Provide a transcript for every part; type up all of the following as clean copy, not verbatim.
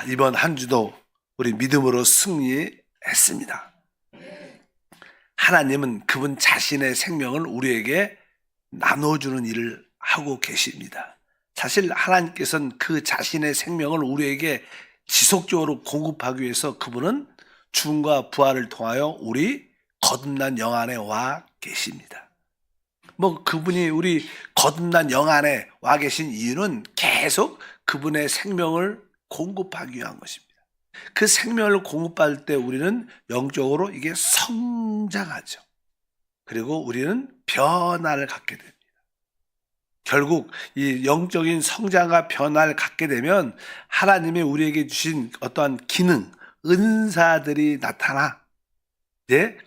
이번 한 주도 우리 믿음으로 승리했습니다. 하나님은 그분 자신의 생명을 우리에게 나눠주는 일을 하고 계십니다. 사실 하나님께서는 그 자신의 생명을 우리에게 지속적으로 공급하기 위해서 그분은 죽음과 부활을 통하여 우리 거듭난 영 안에 와 계십니다. 그분이 우리 거듭난 영 안에 와 계신 이유는 계속 그분의 생명을 공급하기 위한 것입니다. 그 생명을 공급받을 때 우리는 영적으로 이게 성장하죠. 그리고 우리는 변화를 갖게 됩니다. 결국 이 영적인 성장과 변화를 갖게 되면 하나님이 우리에게 주신 어떠한 기능, 은사들이 나타나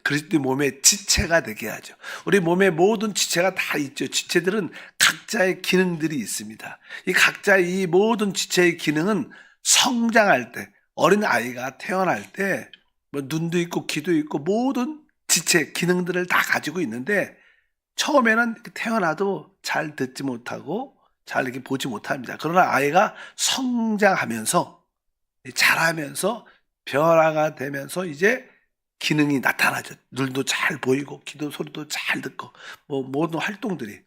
그리스도의 몸의 지체가 되게 하죠. 우리 몸의 모든 지체가 다 있죠. 지체들은 각자의 기능들이 있습니다. 이 각자의 이 모든 지체의 기능은 성장할 때, 어린 아이가 태어날 때 눈도 있고 귀도 있고 모든 지체, 기능들을 다 가지고 있는데 처음에는 태어나도 잘 듣지 못하고 잘 이렇게 보지 못합니다. 그러나 아이가 성장하면서 자라면서 변화가 되면서 이제 기능이 나타나죠. 눈도 잘 보이고 귀도 소리도 잘 듣고 모든 활동들이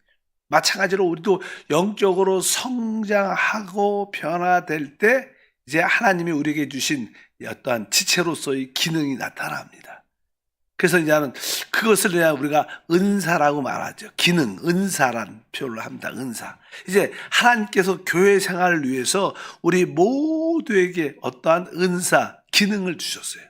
마찬가지로 우리도 영적으로 성장하고 변화될 때 이제 하나님이 우리에게 주신 어떠한 지체로서의 기능이 나타납니다. 그래서 이제는 그것을 그냥 우리가 은사라고 말하죠. 기능, 은사란 표현을 합니다. 은사. 이제 하나님께서 교회 생활을 위해서 우리 모두에게 어떠한 은사, 기능을 주셨어요.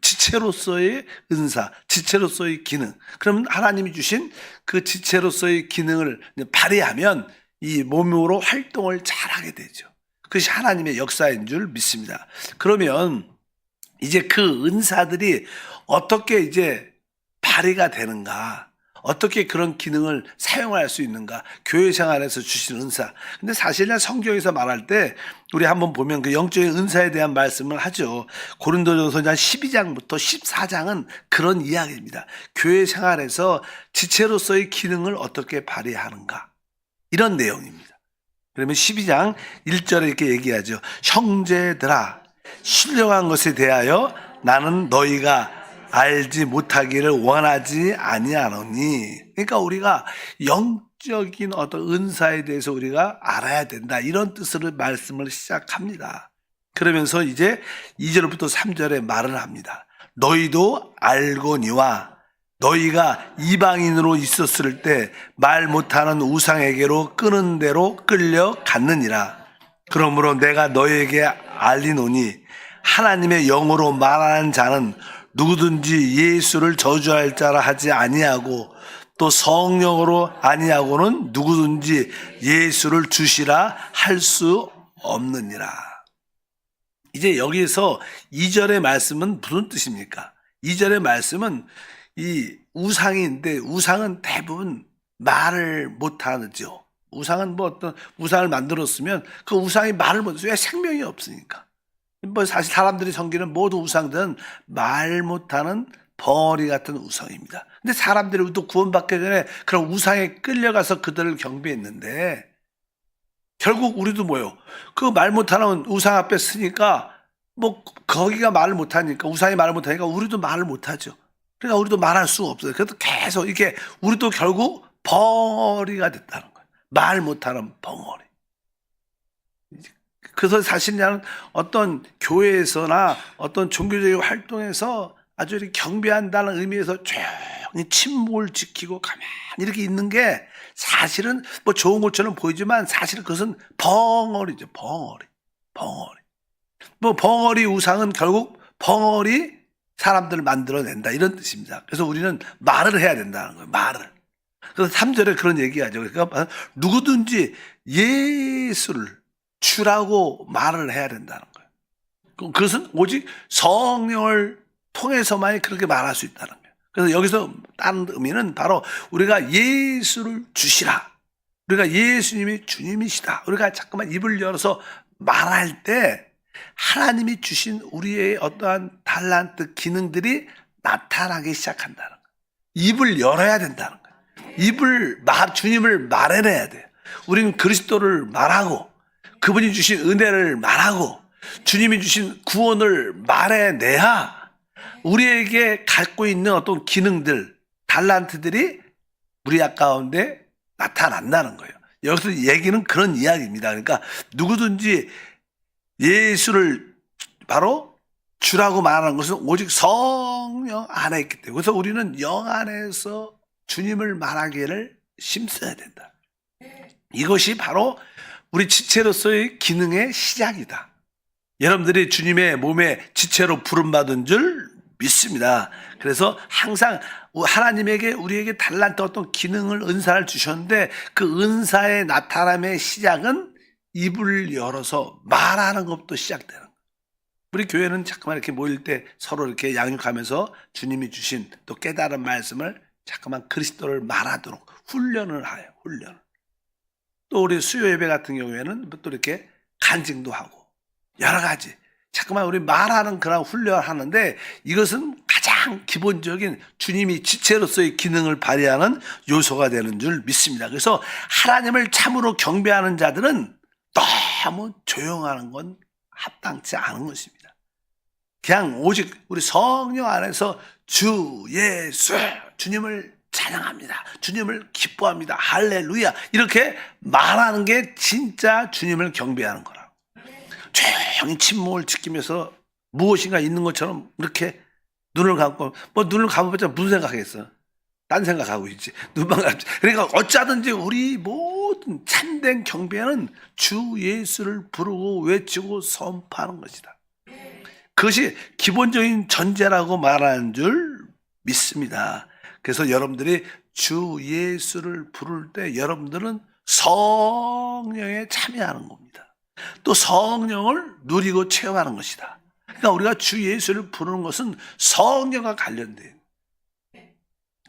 지체로서의 은사, 지체로서의 기능. 그러면 하나님이 주신 그 지체로서의 기능을 발휘하면 이 몸으로 활동을 잘하게 되죠. 그것이 하나님의 역사인 줄 믿습니다. 그러면 이제 그 은사들이 어떻게 이제 발휘가 되는가? 어떻게 그런 기능을 사용할 수 있는가? 교회 생활에서 주신 은사. 근데 사실은 성경에서 말할 때 우리 한번 보면 그 영적인 은사에 대한 말씀을 하죠. 고린도전서 12장부터 14장은 그런 이야기입니다. 교회 생활에서 지체로서의 기능을 어떻게 발휘하는가? 이런 내용입니다. 그러면 12장 1절에 이렇게 얘기하죠. 형제들아, 신령한 것에 대하여 나는 너희가 알지 못하기를 원하지 아니하노니. 그러니까 우리가 영적인 어떤 은사에 대해서 우리가 알아야 된다. 이런 뜻으로 말씀을 시작합니다. 그러면서 이제 2절부터 3절에 말을 합니다. 너희도 알거니와 너희가 이방인으로 있었을 때 말 못하는 우상에게로 끄는 대로 끌려갔느니라. 그러므로 내가 너희에게 알리노니 하나님의 영으로 말하는 자는 누구든지 예수를 저주할 자라 하지 아니하고 또 성령으로 아니하고는 누구든지 예수를 주시라 할 수 없느니라. 이제 여기서 2절의 말씀은 무슨 뜻입니까? 2절의 말씀은 이 우상인데 우상은 대부분 말을 못하죠. 우상은 어떤 우상을 만들었으면 그 우상이 말을 못해서 왜 생명이 없으니까. 사실 사람들이 섬기는 모든 우상들은 말 못하는 벙어리 같은 우상입니다. 근데 사람들이 또 구원받기 전에 그런 우상에 끌려가서 그들을 경배했는데 결국 우리도 뭐예요? 그 말 못하는 우상 앞에 서니까 거기가 말을 못하니까 우상이 말을 못하니까 우리도 말을 못하죠. 그러니까 우리도 말할 수가 없어요. 그래서 계속 이렇게 우리도 결국 벙어리가 됐다는 거예요. 말 못하는 벙어리. 그래서 사실 나는 어떤 교회에서나 어떤 종교적인 활동에서 아주 이렇게 경배한다는 의미에서 조용히 침묵을 지키고 가만히 이렇게 있는 게 사실은 좋은 것처럼 보이지만 사실은 그것은 벙어리죠. 벙어리. 벙어리 우상은 결국 벙어리 사람들을 만들어낸다 이런 뜻입니다. 그래서 우리는 말을 해야 된다는 거예요. 말을. 그래서 3절에 그런 얘기하죠. 그러니까 누구든지 예수를 주라고 말을 해야 된다는 거예요. 그것은 오직 성령을 통해서만이 그렇게 말할 수 있다는 거예요. 그래서 여기서 다른 의미는 바로 우리가 예수를 주시라. 우리가 예수님이 주님이시다. 우리가 자꾸만 입을 열어서 말할 때 하나님이 주신 우리의 어떠한 달란트 기능들이 나타나기 시작한다는 거예요. 입을 열어야 된다는 거예요. 주님을 말해내야 돼요. 우리는 그리스도를 말하고 그분이 주신 은혜를 말하고 주님이 주신 구원을 말해내야 우리에게 갖고 있는 어떤 기능들, 달란트들이 우리 가운데 나타난다는 거예요. 여기서 얘기는 그런 이야기입니다. 그러니까 누구든지 예수를 바로 주라고 말하는 것은 오직 성령 안에 있기 때문에, 그래서 우리는 영 안에서 주님을 말하기를 힘써야 된다. 이것이 바로 우리 지체로서의 기능의 시작이다. 여러분들이 주님의 몸에 지체로 부름받은 줄 믿습니다. 그래서 항상 하나님에게 우리에게 달란트 어떤 기능을, 은사를 주셨는데 그 은사의 나타남의 시작은 입을 열어서 말하는 것부터 시작되는 거예요. 우리 교회는 자꾸만 이렇게 모일 때 서로 이렇게 양육하면서 주님이 주신 또 깨달은 말씀을 자꾸만 그리스도를 말하도록 훈련을 해요. 훈련을. 또 우리 수요 예배 같은 경우에는 또 이렇게 간증도 하고 여러 가지 자꾸만 우리 말하는 그런 훈련을 하는데, 이것은 가장 기본적인 주님이 지체로서의 기능을 발휘하는 요소가 되는 줄 믿습니다. 그래서 하나님을 참으로 경배하는 자들은 너무 조용하는 건 합당치 않은 것입니다. 그냥 오직 우리 성령 안에서 주 예수, 주님을 찬양합니다, 주님을 기뻐합니다, 할렐루야, 이렇게 말하는 게 진짜 주님을 경배하는 거라. 조용히 침묵을 지키면서 무엇인가 있는 것처럼 이렇게 눈을 감고, 뭐 눈을 감아봤자 무슨 생각하겠어? 딴 생각하고 있지. 눈만 감지. 그러니까 어쩌든지 우리 모든 참된 경배는 주 예수를 부르고 외치고 선포하는 것이다. 그것이 기본적인 전제라고 말하는 줄 믿습니다. 그래서 여러분들이 주 예수를 부를 때 여러분들은 성령에 참여하는 겁니다. 또 성령을 누리고 체험하는 것이다. 그러니까 우리가 주 예수를 부르는 것은 성령과 관련된,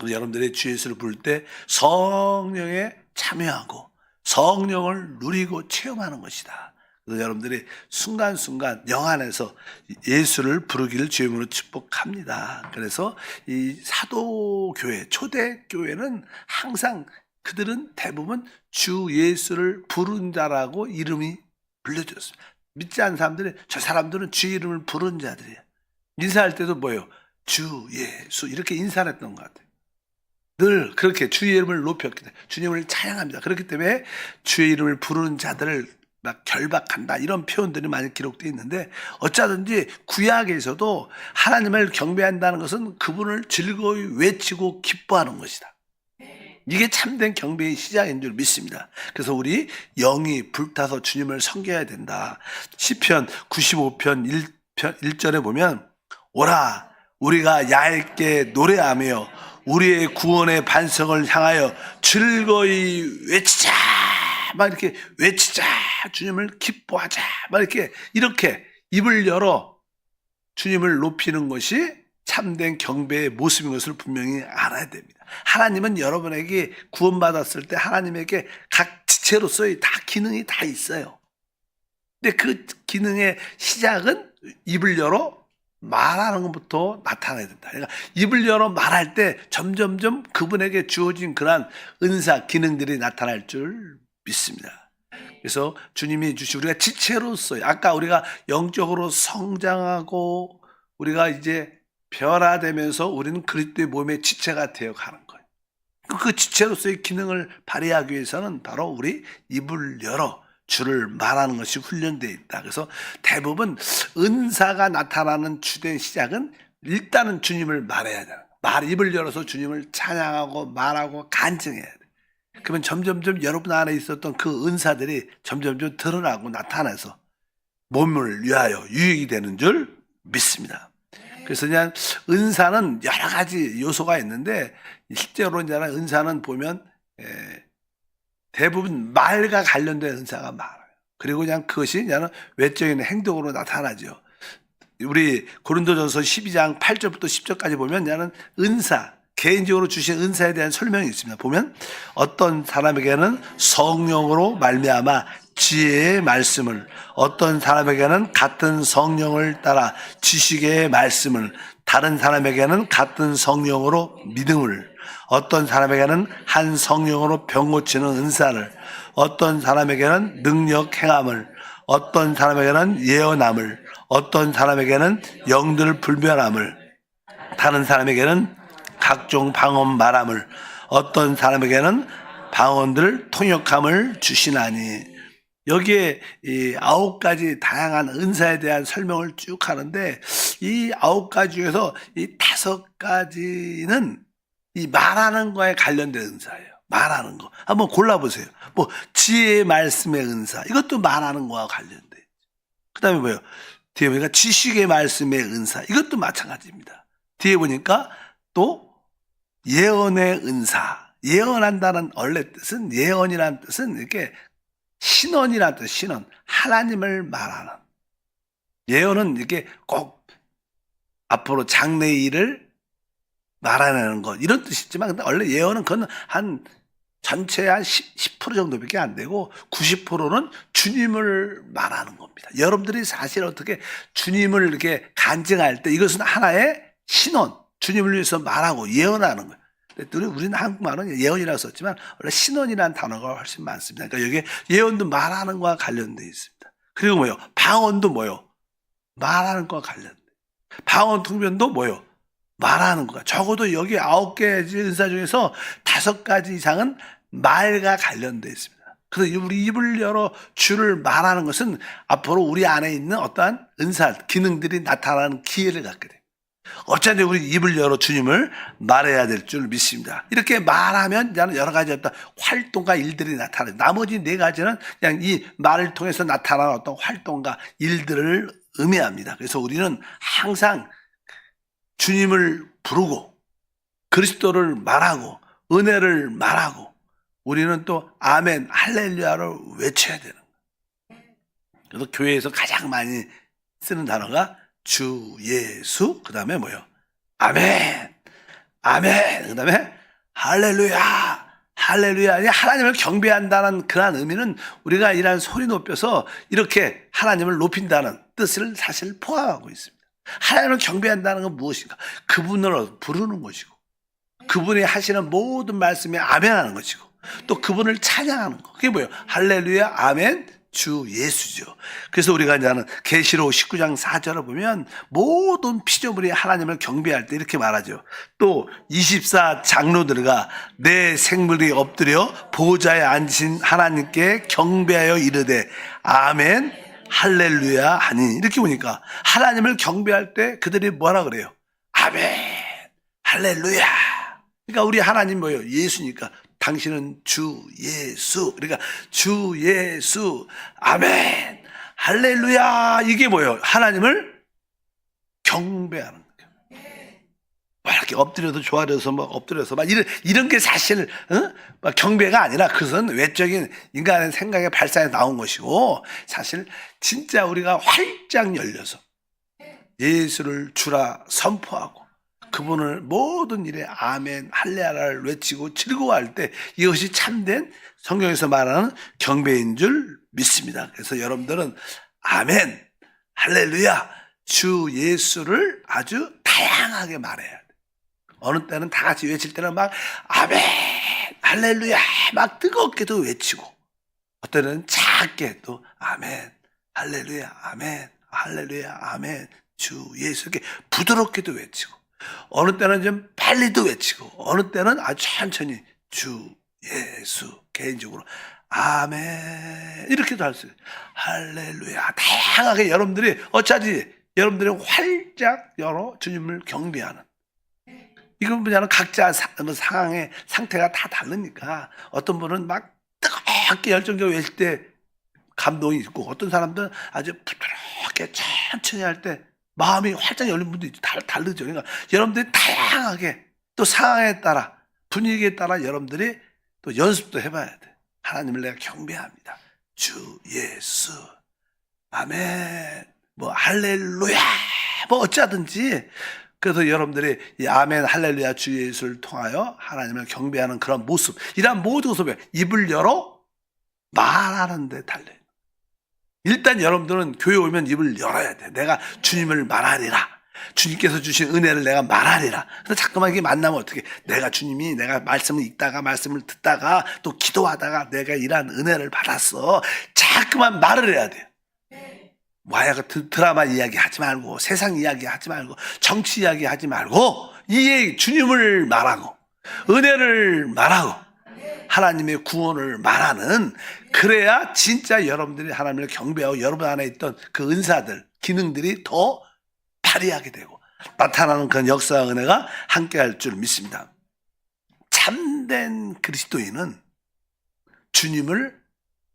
여러분들이 주 예수를 부를 때 성령에 참여하고 성령을 누리고 체험하는 것이다. 그래서 여러분들이 순간순간 영 안에서 예수를 부르기를 주임으로 축복합니다. 그래서 이 사도교회, 초대교회는 항상 그들은 대부분 주 예수를 부른 자라고 이름이 불려졌습니다. 믿지 않는 사람들이 저 사람들은 주 이름을 부른 자들이에요. 인사할 때도 뭐예요? 주 예수 이렇게 인사를 했던 것 같아요. 늘 그렇게 주의 이름을 높였기 때문에 주님을 찬양합니다. 그렇기 때문에 주의 이름을 부르는 자들을 막 결박한다, 이런 표현들이 많이 기록되어 있는데, 어쩌든지 구약에서도 하나님을 경배한다는 것은 그분을 즐거이 외치고 기뻐하는 것이다. 이게 참된 경배의 시작인 줄 믿습니다. 그래서 우리 영이 불타서 주님을 섬겨야 된다. 시편 95편 1절에 보면 오라 우리가 얇게 노래하며 우리의 구원의 반석을 향하여 즐거이 외치자, 막 이렇게 외치자, 주님을 기뻐하자, 막 이렇게 입을 열어 주님을 높이는 것이 참된 경배의 모습인 것을 분명히 알아야 됩니다. 하나님은 여러분에게 구원받았을 때 하나님에게 각 지체로서의 다 기능이 다 있어요. 근데 그 기능의 시작은 입을 열어 말하는 것부터 나타나야 된다. 그러니까 입을 열어 말할 때 점점점 그분에게 주어진 그러한 은사, 기능들이 나타날 줄 믿습니다. 그래서 주님이 주신 우리가 지체로서의, 아까 우리가 영적으로 성장하고 우리가 이제 변화되면서 우리는 그리스도의 몸의 지체가 되어가는 거예요. 그 지체로서의 기능을 발휘하기 위해서는 바로 우리 입을 열어 주를 말하는 것이 훈련되어 있다. 그래서 대부분 은사가 나타나는 주된 시작은 일단은 주님을 말해야 돼요. 입을 열어서 주님을 찬양하고 말하고 간증해야 돼. 그러면 점점점 여러분 안에 있었던 그 은사들이 점점점 드러나고 나타나서 몸을 위하여 유익이 되는 줄 믿습니다. 그래서 그냥 은사는 여러 가지 요소가 있는데, 실제로 이제 은사는 보면 대부분 말과 관련된 은사가 많아요. 그리고 그냥 그것이 그냥 외적인 행동으로 나타나죠. 우리 고린도전서 12장 8절부터 10절까지 보면 그냥 은사, 개인적으로 주신 은사에 대한 설명이 있습니다. 보면 어떤 사람에게는 성령으로 말미암아 지혜의 말씀을, 어떤 사람에게는 같은 성령을 따라 지식의 말씀을, 다른 사람에게는 같은 성령으로 믿음을, 어떤 사람에게는 한 성령으로 병 고치는 은사를, 어떤 사람에게는 능력 행함을, 어떤 사람에게는 예언함을, 어떤 사람에게는 영들 불변함을, 다른 사람에게는 각종 방언 말함을, 어떤 사람에게는 방언들 통역함을 주시나니. 여기에 이 9가지 다양한 은사에 대한 설명을 쭉 하는데, 이 9가지 중에서 이 5가지는 이 말하는 거에 관련된 은사예요. 말하는 거. 한번 골라보세요. 뭐, 지혜의 말씀의 은사. 이것도 말하는 거와 관련돼. 그 다음에 뭐예요? 뒤에 보니까 지식의 말씀의 은사. 이것도 마찬가지입니다. 뒤에 보니까 또 예언의 은사. 예언한다는 원래 뜻은, 예언이라는 뜻은 이렇게 신언이라는 뜻, 신언. 하나님을 말하는. 예언은 이렇게 꼭 앞으로 장래의 일을 말하는 것, 이런 뜻이지만, 근데 원래 예언은 그건 한 전체의 한 10% 정도밖에 안 되고 90%는 주님을 말하는 겁니다. 여러분들이 사실 어떻게 주님을 이렇게 간증할 때 이것은 하나의 신언, 주님을 위해서 말하고 예언하는 거예요. 우리는 한국말은 예언이라고 썼지만 원래 신언이라는 단어가 훨씬 많습니다. 그러니까 여기에 예언도 말하는 것과 관련되어 있습니다. 그리고 뭐요? 방언도 뭐요? 말하는 것과 관련돼. 방언 통변도 뭐요? 말하는 거야. 적어도 여기 9개 은사 중에서 5가지 이상은 말과 관련되어 있습니다. 그래서 우리 입을 열어 주를 말하는 것은 앞으로 우리 안에 있는 어떠한 은사, 기능들이 나타나는 기회를 갖게 돼요. 어차피 우리 입을 열어 주님을 말해야 될 줄 믿습니다. 이렇게 말하면 여러 가지 어떤 활동과 일들이 나타나요. 나머지 4가지는 그냥 이 말을 통해서 나타나는 어떤 활동과 일들을 의미합니다. 그래서 우리는 항상 주님을 부르고 그리스도를 말하고 은혜를 말하고 우리는 또 아멘, 할렐루야를 외쳐야 되는 거예요. 그래서 교회에서 가장 많이 쓰는 단어가 주 예수, 그 다음에 뭐요? 아멘, 아멘, 그 다음에 할렐루야, 할렐루야. 하나님을 경배한다는 그러한 의미는 우리가 이런 소리 높여서 이렇게 하나님을 높인다는 뜻을 사실 포함하고 있습니다. 하나님을 경배한다는 건 무엇인가? 그분을 부르는 것이고, 그분이 하시는 모든 말씀에 아멘하는 것이고, 또 그분을 찬양하는 거. 그게 뭐예요? 할렐루야, 아멘, 주 예수죠. 그래서 우리가 이제 계시록 19장 4절을 보면 모든 피조물이 하나님을 경배할 때 이렇게 말하죠. 또 24 장로들과 내 생물이 엎드려 보좌에 앉으신 하나님께 경배하여 이르되 아멘, 할렐루야 하니. 이렇게 보니까 하나님을 경배할 때 그들이 뭐라 그래요? 아멘, 할렐루야. 그러니까 우리 하나님 뭐예요? 예수니까 당신은 주 예수. 그러니까 주 예수, 아멘, 할렐루야. 이게 뭐예요? 하나님을 경배하는 거예요. 막 이렇게 엎드려서 조아려서 막 엎드려서 막 이런 게 사실 막 경배가 아니라 그것은 외적인 인간의 생각의 발산에 나온 것이고, 사실 진짜 우리가 활짝 열려서 예수를 주라 선포하고 그분을 모든 일에 아멘, 할렐루야를 외치고 즐거워할 때 이것이 참된 성경에서 말하는 경배인 줄 믿습니다. 그래서 여러분들은 아멘, 할렐루야, 주 예수를 아주 다양하게 말해야 돼. 어느 때는 다 같이 외칠 때는 막 아멘, 할렐루야 막 뜨겁게도 외치고, 어떤 때는 작게 또 아멘, 할렐루야, 아멘, 할렐루야, 아멘, 주 예수, 이렇게 부드럽게도 외치고, 어느 때는 좀 빨리도 외치고, 어느 때는 아주 천천히 주 예수, 개인적으로 아멘 이렇게도 할 수 있어요. 할렐루야. 다양하게 여러분들이 어차피 여러분들이 활짝 열어 주님을 경배하는, 이건 뭐냐면 각자 상황의 상태가 다 다르니까 어떤 분은 막 뜨겁게 열정적으로 외칠 때 감동이 있고, 어떤 사람들은 아주 부드럽게 천천히 할 때 마음이 활짝 열린 분도 있죠. 다르죠. 그러니까 여러분들이 다양하게 또 상황에 따라 분위기에 따라 여러분들이 또 연습도 해봐야 돼. 하나님을 내가 경배합니다. 주 예수, 아멘, 뭐 할렐루야, 뭐 어쩌든지. 그래서 여러분들이 이 아멘, 할렐루야, 주 예수를 통하여 하나님을 경배하는 그런 모습, 이런 모든 모습에 입을 열어 말하는 데 달려요. 일단 여러분들은 교회 오면 입을 열어야 돼. 내가 주님을 말하리라. 주님께서 주신 은혜를 내가 말하리라. 근데 자꾸만 이게 만나면 어떻게? 내가 말씀을 읽다가 말씀을 듣다가 또 기도하다가 내가 이러한 은혜를 받았어. 자꾸만 말을 해야 돼요. 와야 드라마 이야기 하지 말고, 세상 이야기 하지 말고, 정치 이야기 하지 말고, 이 주님을 말하고, 은혜를 말하고, 하나님의 구원을 말하는, 그래야 진짜 여러분들이 하나님을 경배하고 여러분 안에 있던 그 은사들, 기능들이 더 발휘하게 되고 나타나는 그런 역사와 은혜가 함께할 줄 믿습니다. 참된 그리스도인은 주님을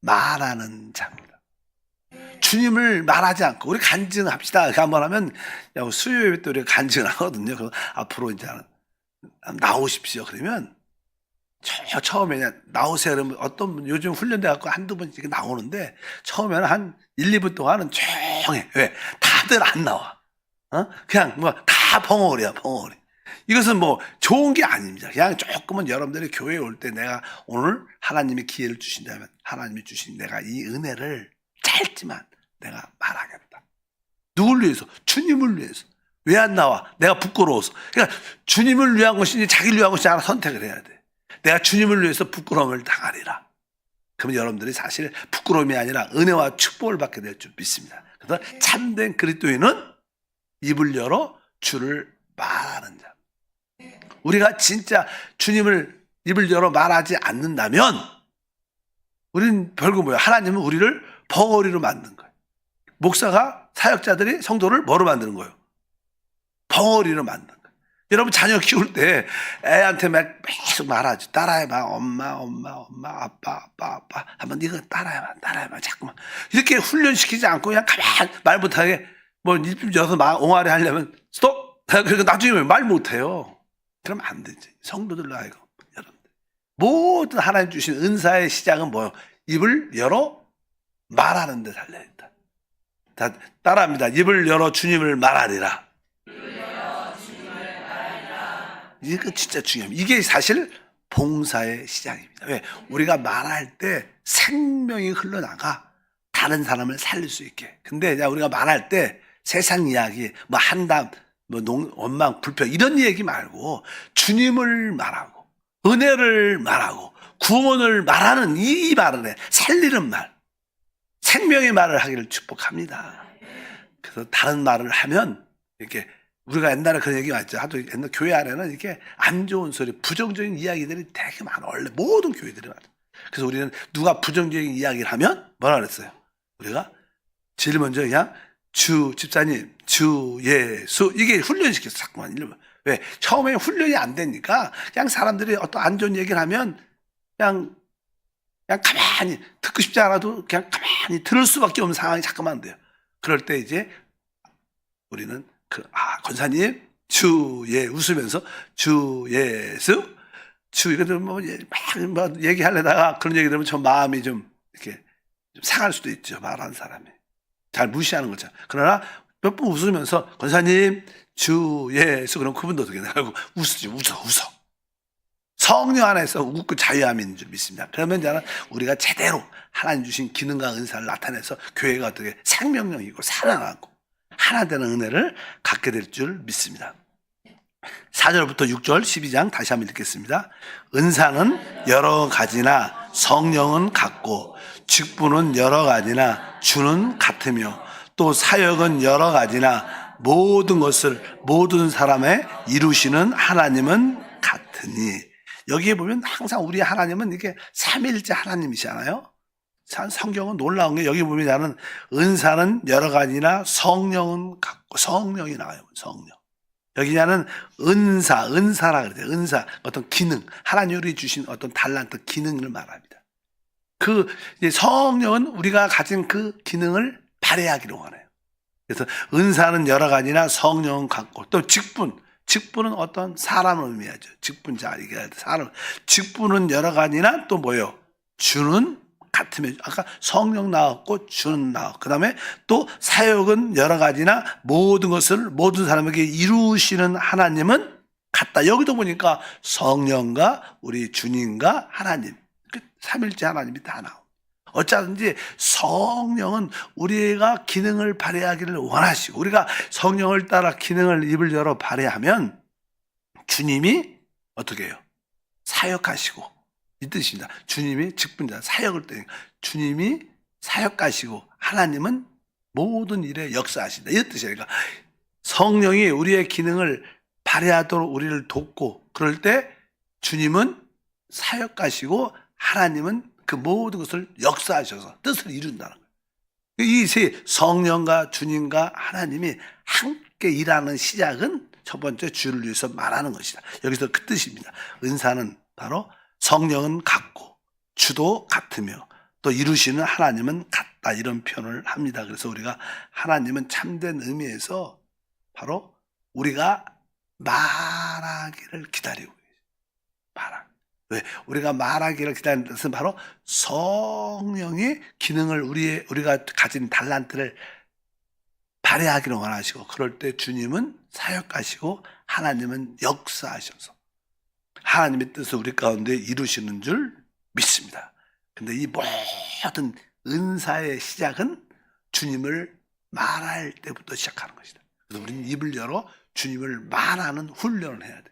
말하는 자입니다. 주님을 말하지 않고 우리 간증합시다. 한번 하면 수요 예배 때 우리가 간증을 하거든요. 그래서 앞으로 이제 나오십시오. 그러면 처음에 그냥 나오세요. 그러면 어떤 분 요즘 훈련돼 갖고 한두 번씩 나오는데 처음에는 한 1, 2분 동안은 조용해. 왜? 다들 안 나와. 그냥 뭐 다 벙어리야, 벙어리. 이것은 뭐 좋은 게 아닙니다. 그냥 조금은 여러분들이 교회에 올 때 내가 오늘 하나님이 기회를 주신다면 하나님이 주신 내가 이 은혜를 짧지만 내가 말하겠다. 누굴 위해서? 주님을 위해서. 왜 안 나와? 내가 부끄러워서. 그러니까 주님을 위한 것인지 자기를 위한 것인지 하나 선택을 해야 돼. 내가 주님을 위해서 부끄러움을 당하리라. 그러면 여러분들이 사실 부끄러움이 아니라 은혜와 축복을 받게 될 줄 믿습니다. 그래서 참된 그리스도인은 입을 열어 주를 말하는 자. 우리가 진짜 주님을 입을 열어 말하지 않는다면 우리는 별거 뭐야? 하나님은 우리를 벙어리로 만든 거예요. 목사가 사역자들이 성도를 뭐로 만드는 거예요? 벙어리로 만든 거예요. 여러분 자녀 키울 때 애한테 막 계속 말하죠. 따라해봐. 엄마, 아빠. 한번 네가 따라해봐. 자꾸만. 이렇게 훈련시키지 않고 그냥 가만 말 못하게 뭐 여서 옹알이 하려면 스톱! 그러니까 나중에 말 못해요. 그러면 안 되지. 성도들로 하여금 여러분들. 모든 하나님 주신 은사의 시작은 뭐예요? 입을 열어 말하는 데 달려있다. 다 따라합니다. 입을 열어 주님을 말하리라. 이거 진짜 중요합니다. 이게 사실 봉사의 시작입니다. 왜? 우리가 말할 때 생명이 흘러나가 다른 사람을 살릴 수 있게. 근데 우리가 말할 때 세상 이야기, 뭐 한담, 뭐 원망, 불평 이런 얘기 말고 주님을 말하고 은혜를 말하고 구원을 말하는 이 말을 해. 살리는 말. 생명의 말을 하기를 축복합니다. 그래서 다른 말을 하면 이렇게 우리가 옛날에 그런 얘기 많죠. 하도 옛날 교회 안에는 이렇게 안 좋은 소리, 부정적인 이야기들이 되게 많아. 원래 모든 교회들이 많아. 그래서 우리는 누가 부정적인 이야기를 하면 뭐라 그랬어요? 우리가 제일 먼저 그냥 집사님, 주 예수 이게 훈련시켰어. 자꾸만 이러면. 왜? 처음에 훈련이 안 되니까 그냥 사람들이 어떤 안 좋은 얘기를 하면 그냥 가만히 듣고 싶지 않아도 그냥 가만히 들을 수밖에 없는 상황이 자꾸만 돼요. 그럴 때 이제 우리는 권사님, 웃으면서, 주 예수, 이거 뭐 얘기하려다가 그런 얘기 들으면 저 마음이 좀 이렇게 좀 상할 수도 있죠. 말하는 사람이. 잘 무시하는 거죠. 그러나 몇 번 웃으면서, 권사님, 주 예수, 그럼 그분도 어떻게 나가고 웃어. 성령 안에서 웃고 자유함이 있는 줄 믿습니다. 그러면 이제 우리가 제대로 하나님 주신 기능과 은사를 나타내서 교회가 어떻게 생명력이고 살아나고 하나 되는 은혜를 갖게 될 줄 믿습니다. 4절부터 6절 12장 다시 한번 읽겠습니다. 은사는 여러 가지나 성령은 같고 직분은 여러 가지나 주는 같으며 또 사역은 여러 가지나 모든 것을 모든 사람에 이루시는 하나님은 같으니. 여기에 보면 항상 우리 하나님은 이게 삼위일체 하나님이시잖아요. 성경은 놀라운 게 여기 보면 나는 은사는 여러 가지나 성령은 같고 성령이 나와요. 성령. 여기 나는 은사라 그래요. 은사 어떤 기능, 하나님이 주신 어떤 달란트 기능을 말합니다. 그 성령은 우리가 가진 그 기능을 발휘하기를 원해요. 그래서 은사는 여러 가지나 성령은 같고 또 직분은 어떤 사람을 의미하죠. 직분자 이게 사람. 직분은 여러 가지나 또 뭐예요? 주는 같으며 아까 성령 나왔고 주는 나왔고 그다음에 또 사역은 여러 가지나 모든 것을 모든 사람에게 이루시는 하나님은 같다. 여기도 보니까 성령과 우리 주님과 하나님 삼일째 하나님이 다 나옵니다. 어쩌든지 성령은 우리가 기능을 발휘하기를 원하시고 우리가 성령을 따라 기능을 입을 열어 발휘하면 주님이 어떻게 해요? 사역하시고 이 뜻입니다. 주님이 직분자 사역을 때 주님이 사역하시고 하나님은 모든 일에 역사하신다. 이 뜻이에요. 그러니까 성령이 우리의 기능을 발휘하도록 우리를 돕고, 그럴 때 주님은 사역하시고 하나님은 그 모든 것을 역사하셔서 뜻을 이룬다는 거예요. 이 성령과 주님과 하나님이 함께 일하는 시작은 첫 번째 주를 위해서 말하는 것이다. 여기서 그 뜻입니다. 은사는 바로 성령은 같고 주도 같으며 또 이루시는 하나님은 같다, 이런 표현을 합니다. 그래서 우리가 하나님은 참된 의미에서 바로 우리가 말하기를 기다리고 계세요. 왜? 우리가 말하기를 기다리는 것은 바로 성령이 기능을 우리가 가진 달란트를 발휘하기를 원하시고, 그럴 때 주님은 사역하시고 하나님은 역사하셔서 하나님의 뜻을 우리 가운데 이루시는 줄 믿습니다. 근데 이 모든 은사의 시작은 주님을 말할 때부터 시작하는 것이다. 그래서 우리는 입을 열어 주님을 말하는 훈련을 해야 돼.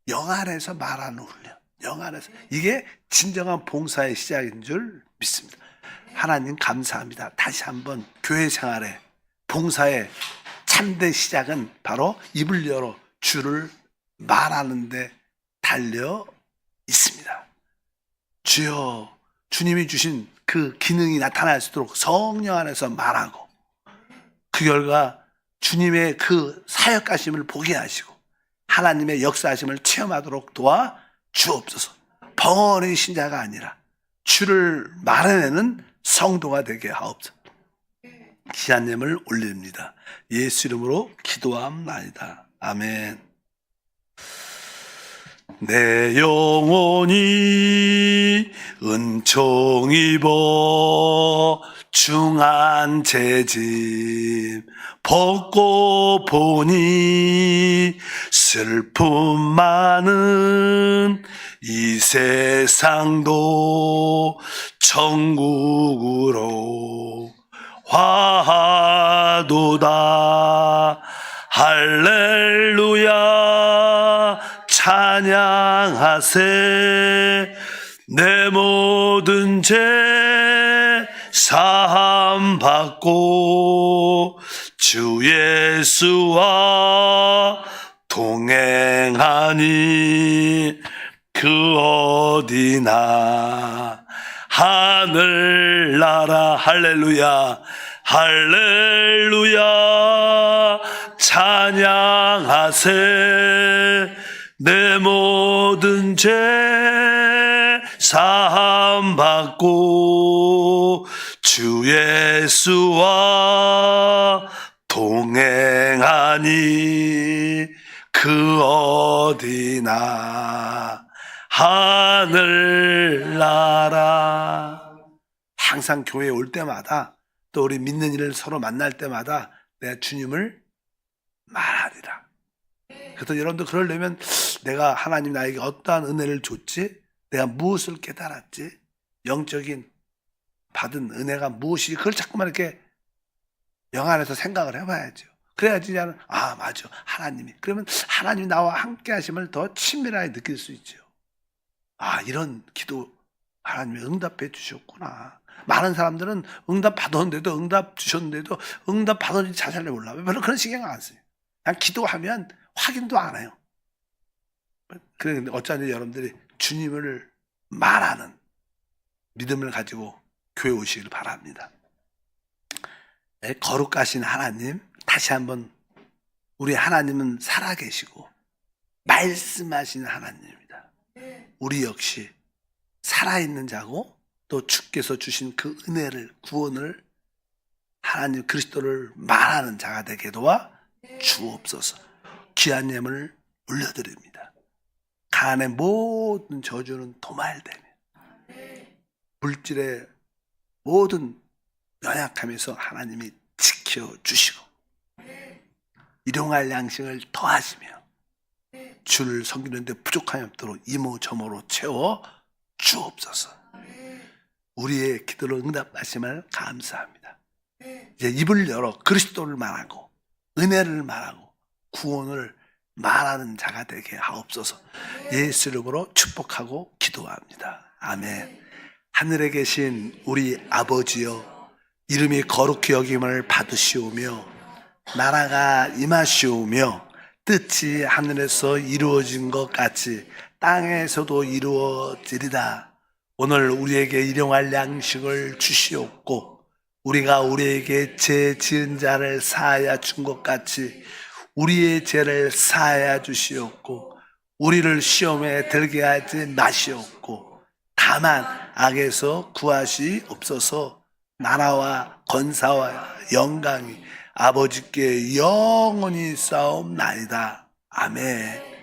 영 안에서 말하는 훈련. 영 안에서. 이게 진정한 봉사의 시작인 줄 믿습니다. 하나님 감사합니다. 다시 한번 교회 생활에, 봉사의 참된 시작은 바로 입을 열어 주를 말하는 데 달려 있습니다. 주여, 주님이 주신 그 기능이 나타날 수 있도록 성령 안에서 말하고, 그 결과 주님의 그 사역하심을 보게 하시고 하나님의 역사하심을 체험하도록 도와 주옵소서. 벙어리 신자가 아니라 주를 말해내는 성도가 되게 하옵소서. 귀한 예물 올립니다. 예수 이름으로 기도함나이다. 아멘. 내 영혼이 은총 입어 중한 재짐 벗고 보니 슬픔 많은 이 세상도 천국으로 화하도다. 할렐루야 찬양하세. 내 모든 죄 사함 받고 주 예수와 동행하니 그 어디나 하늘나라. 할렐루야 할렐루야 찬양하세. 내 모든 죄 사함 받고 주 예수와 동행하니 그 어디나 하늘나라. 항상 교회에 올 때마다, 또 우리 믿는 이를 서로 만날 때마다 내가 주님을 말하리라. 그래서 여러분도 그러려면 내가 하나님 나에게 어떠한 은혜를 줬지? 내가 무엇을 깨달았지? 영적인 받은 은혜가 무엇이? 그걸 자꾸만 이렇게 영 안에서 생각을 해봐야죠. 그래야지 나는 맞아, 하나님이. 그러면 하나님이 나와 함께 하심을 더 친밀하게 느낄 수 있죠. 이런 기도 하나님이 응답해 주셨구나. 많은 사람들은 응답 받았는데도, 응답 주셨는데도 응답 받았는지 자세히 몰라. 별로 그런 신경 안 써요. 그냥 기도하면 확인도 안 해요. 그런데 어쩌니 여러분들이 주님을 말하는 믿음을 가지고 교회 오시길 바랍니다. 거룩하신 하나님, 다시 한번 우리 하나님은 살아계시고 말씀하시는 하나님입니다. 우리 역시 살아있는 자고, 또 주께서 주신 그 은혜를, 구원을, 하나님 그리스도를 말하는 자가 되게 도와 주옵소서. 귀한 예물을 올려드립니다. 간의 모든 저주는 도말되며 물질의 모든 연약함에서 하나님이 지켜주시고 일용할 양식을 더하시며 주를 섬기는 데 부족함이 없도록 이모저모로 채워 주옵소서. 우리의 기도를 응답하심을 감사합니다. 이제 입을 열어 그리스도를 말하고 은혜를 말하고 구원을 말하는 자가 되게 하옵소서. 예수 이름으로 축복하고 기도합니다. 아멘. 하늘에 계신 우리 아버지여, 이름이 거룩히 여김을 받으시오며 나라가 임하시오며 뜻이 하늘에서 이루어진 것 같이 땅에서도 이루어지리다. 오늘 우리에게 일용할 양식을 주시옵고 우리가 우리에게 죄 지은 자를 사하여 준 것 같이 우리의 죄를 사하여 주시옵고 우리를 시험에 들게 하지 마시옵고 다만 악에서 구하시옵소서. 나라와 권사와 영광이 아버지께 영원히 싸움나이다. 아멘.